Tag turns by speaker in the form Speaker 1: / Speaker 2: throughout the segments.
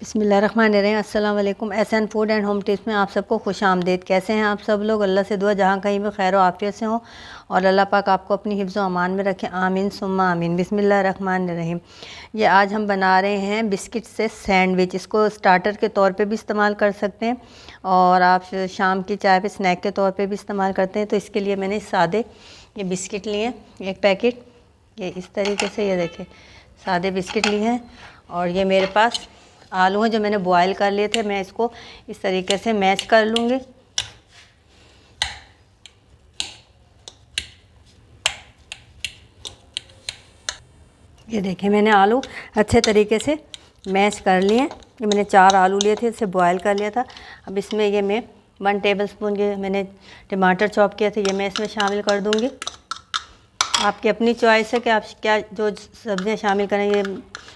Speaker 1: बिस्मिल्लाहिर्रहमानिर्रहीम। अस्सलाम वालेकुम। एहसान फूड एंड होम टिप्स में आप सबको खुश आमदीद। कैसे हैं आप सब लोग? अल्लाह से दुआ जहाँ कहीं भी खैर आफियत से हो और अल्लाह पाक आपको अपनी हिफ्ज़ व अमान में रखें। आमीन सुम्मा आमीन। बिस्मिल्लाहिर्रहमानिर्रहीम। ये आज हम बना रहे हैं बिस्किट से सैंडविच। इसको स्टार्टर के तौर पे भी इस्तेमाल कर सकते हैं और आप शाम की चाय पे स्नैक के तौर पे भी इस्तेमाल करते हैं। तो इसके लिए मैंने सादे ये बिस्किट लिए, एक पैकेट, ये इस तरीके से, ये देखें सादे बिस्किट लिए हैं। और ये मेरे पास आलू हैं जो मैंने बॉयल कर लिए थे। मैं इसको इस तरीके से मैश कर लूँगी। ये देखिए मैंने आलू अच्छे तरीके से मैश कर लिए हैं। ये मैंने 4 आलू लिए थे, इसे बॉयल कर लिया था। अब इसमें ये मैं 1 टेबलस्पून ये मैंने टमाटर चॉप किया था, ये मैं इसमें शामिल कर दूँगी। आपकी अपनी चॉइस है कि आप क्या जो सब्ज़ियाँ शामिल करें। ये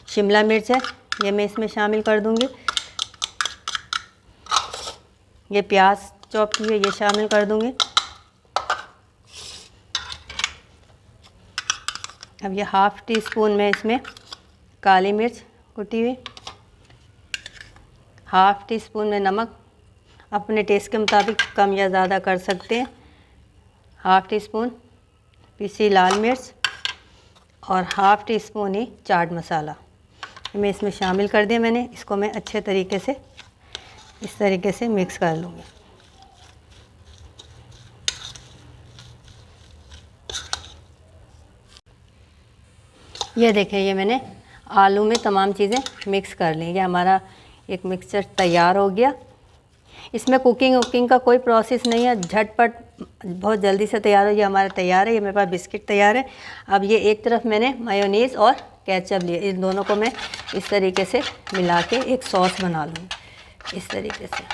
Speaker 1: शिमला मिर्च है, ये मैं इसमें शामिल कर दूँगी। ये प्याज चॉप की है, ये शामिल कर दूँगी। अब ये 1/2 टीस्पून में इसमें काली मिर्च कुटी हुई, 1/2 टीस्पून में नमक, अपने टेस्ट के मुताबिक कम या ज़्यादा कर सकते हैं। 1/2 टीस्पून पिसी लाल मिर्च और 1/2 टीस्पून ही चाट मसाला मैं इसमें शामिल कर दिया मैंने। इसको मैं अच्छे तरीके से इस तरीके से मिक्स कर लूँगी। ये देखें, ये मैंने आलू में तमाम चीज़ें मिक्स कर ली। ये हमारा एक मिक्सचर तैयार हो गया। इसमें कुकिंग का कोई प्रोसेस नहीं है, झटपट बहुत जल्दी से तैयार हो। ये हमारा तैयार है, ये मेरे पास बिस्किट तैयार है। अब ये एक तरफ मैंने मायोनीज़ और केचप लिए, इन दोनों को मैं इस तरीके से मिला के एक सॉस बना लूँगी इस तरीके से।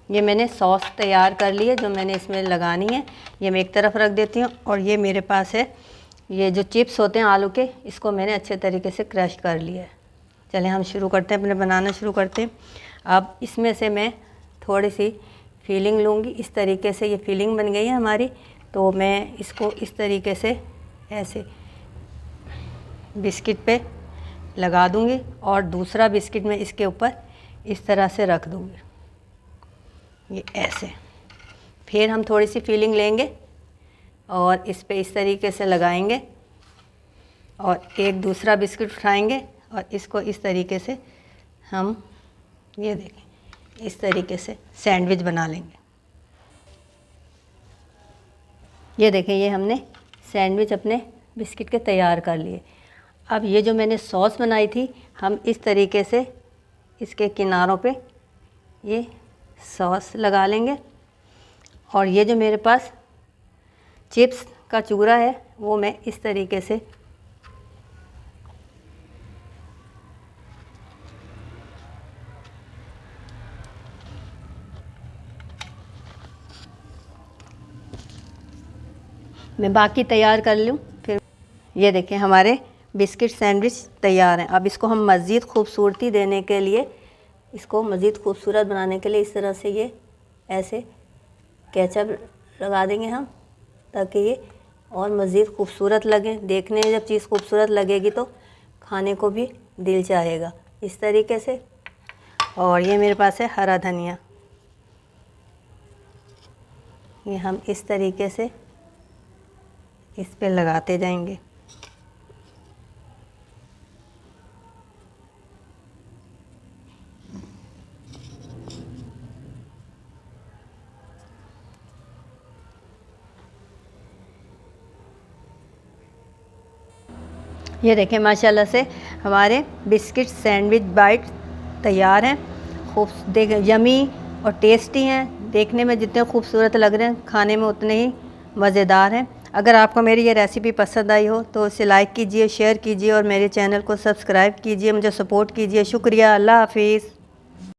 Speaker 1: ये मैंने सॉस तैयार कर ली है जो मैंने इसमें लगानी है। ये मैं एक तरफ रख देती हूँ। और ये मेरे पास है, ये जो चिप्स होते हैं आलू के, इसको मैंने अच्छे तरीके से क्रश कर लिया है। चलें हम शुरू करते हैं, अपने बनाना शुरू करते हैं। अब इसमें से मैं थोड़ी सी फिलिंग लूँगी इस तरीके से। ये फिलिंग बन गई है हमारी, तो मैं इसको इस तरीके से ऐसे बिस्किट पे लगा दूँगी और दूसरा बिस्किट मैं इसके ऊपर इस तरह से रख दूँगी, ये ऐसे। फिर हम थोड़ी सी फिलिंग लेंगे और इस पे इस तरीके से लगाएंगे और एक दूसरा बिस्किट उठाएंगे और इसको इस तरीके से हम, ये देखें, इस तरीके से सैंडविच बना लेंगे। ये देखें, ये हमने सैंडविच अपने बिस्किट के तैयार कर लिए। अब ये जो मैंने सॉस बनाई थी, हम इस तरीके से इसके किनारों पे ये सॉस लगा लेंगे। और ये जो मेरे पास चिप्स का चूरा है, वो मैं इस तरीके से मैं बाकी तैयार कर लूँ। फिर ये देखें हमारे बिस्किट सैंडविच तैयार हैं। अब इसको हम मज़ीद खूबसूरती देने के लिए, इसको मज़ीद खूबसूरत बनाने के लिए इस तरह से ये ऐसे केचप लगा देंगे हम, ताकि ये और मज़ीद खूबसूरत लगे। देखने में जब चीज़ खूबसूरत लगेगी तो खाने को भी दिल चाहेगा, इस तरीके से। और ये मेरे पास है हरा धनिया, ये हम इस तरीके से इस पे लगाते जाएंगे। ये देखें माशाल्लाह से हमारे बिस्किट सैंडविच बाइट तैयार हैं। खूब देख यमी और टेस्टी हैं। देखने में जितने खूबसूरत लग रहे हैं, खाने में उतने ही मज़ेदार हैं। अगर आपको मेरी ये रेसिपी पसंद आई हो तो इसे लाइक कीजिए, शेयर कीजिए और मेरे चैनल को सब्सक्राइब कीजिए, मुझे सपोर्ट कीजिए। शुक्रिया, अल्लाह हाफिज़।